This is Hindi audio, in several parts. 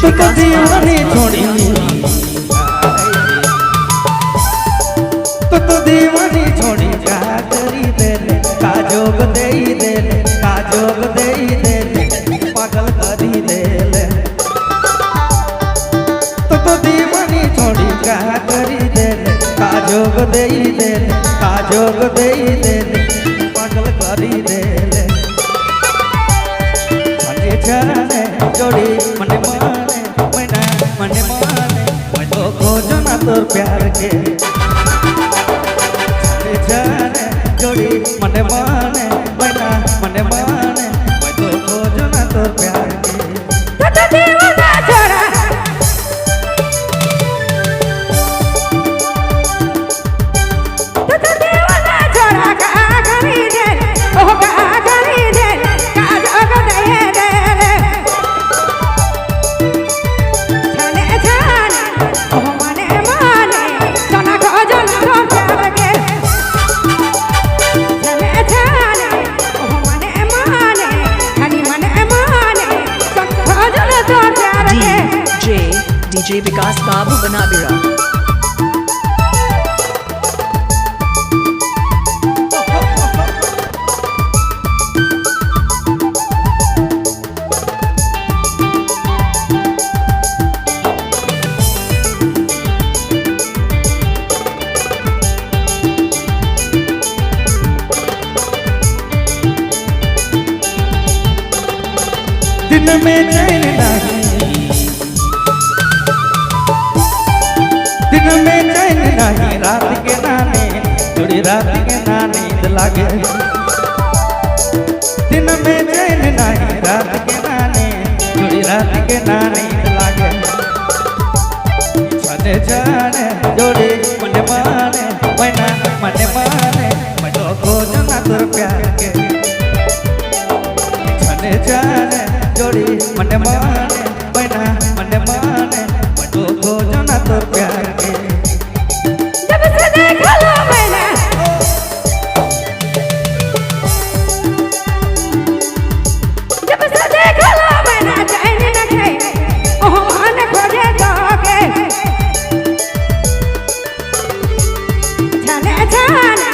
विकास दीवानी छोड़ी तो दीवानी छोड़ी का करी देले काजोग देई देले काजोग देई देले पागल करी देले तो दीवानी छोड़ी का करी देले काजोग देई देले काजोग देई देले पागल करी देले छाने छाने जोड़ी मने माने मना मने माने मैं तो खोजो ना तोर प्यार के छाने जोड़ी मने माने मना मने माने मैं तो खोजो ना तोर प्यार के तो दीवाना छोड़ा तो दीवाना छोड़ा का करी दे ओ का करी दे का जोग दे दे छाने छाने ओ मने माने सोना को जना को प्यार के छाने छाने ओ मने माने खाली मने माने सोना को जना को प्यार के DJ विकास बाबू बनाबिरा दिन में चैन नहीं दिन में चैन नहीं रात के नाने थोड़ी रात के नाने नींद लागे दिन में चैन नहीं रात के नाने थोड़ी रात के नाने नींद लागे छने छने जोड़ी मने माने मना मने माने मैं तो खोज ना तोर प्यार के छने छने जोड़ी मने माने मना मने माने मैं तो खोज ना तोर प्यार के जब से देखा लो मैंने जब से देखा लो मैंने चैन न गई ओह मान खोजे दोगे छाने छाने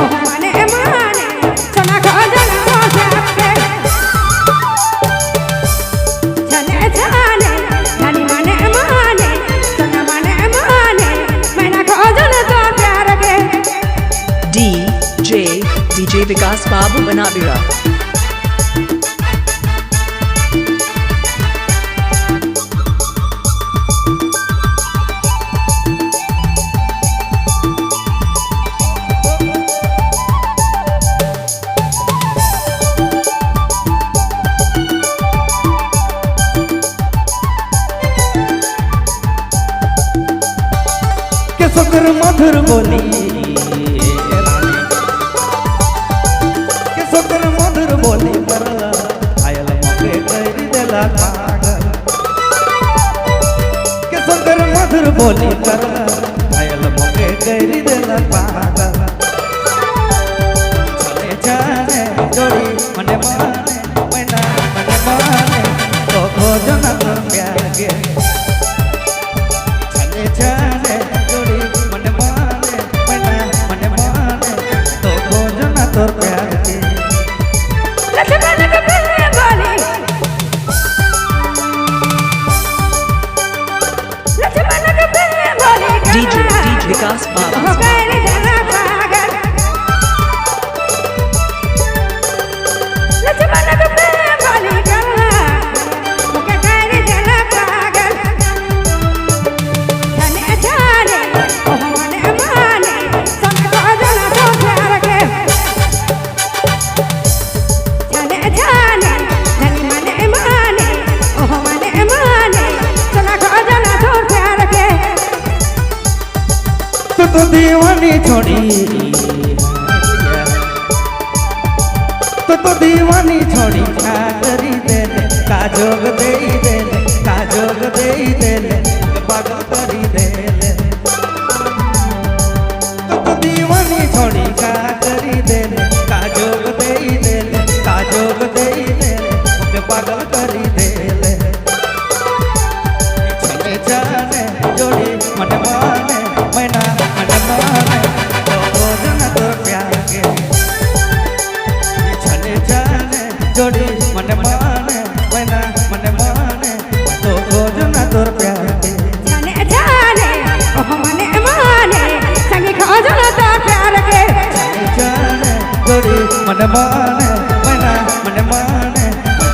ओह मने माने सोना खोजे ना खोजे छाने छाने खाली मने माने सोना मने माने मैं ना खोजे ना तो प्यार के DJ विकास बाबू बनाबिरा के सुकर मधुर बोली के सुकर मधुर बोली करला आयल मके करी देला पागल के सुकर मधुर बोली करला आयल मके करी देला पागल चले जाने जोड़ी मने माने मना मने माने तो खोजो ना तोर प्यार के चले जाने जोड़ी मने माने मना मने माने तो खोजो ना तोर प्यार के लक्ष्मण के प्रिय बोली लक्ष्मण के प्रिय बोली DJ विकास बाबू हो गए जरा पागल लक्ष्मण के प्रिय बोली हो गए जरा पागल छाने छाने ओह मने माने सोना को जना को प्यार के छाने छाने खाली मने माने ओह मने माने सोना को जना को प्यार के तो दीवानी छोड़ी तो दीवानी छोड़ी का करी देले काजोग देई देले काजोग देई देले पागल करी देले तो दीवानी छोड़ी का करी देले काजोग देई देले काजोग देई देले पागल करी देले मन माने मैना मन माने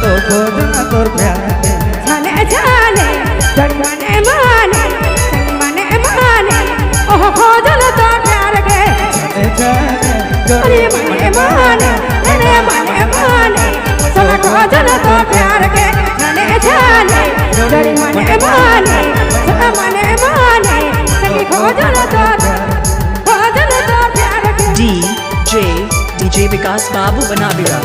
तो खोजना तोर प्यार के जाने जाने धनी मने माने धनी मने माने ओह खोजल तो प्यार के जाने धनी मने माने धनी मने माने सोना खोजल तो प्यार के जाने जाने धनी मने माने सोना मने माने सखी खोजल तो प्यार के DJ Vikas Babu Banabira.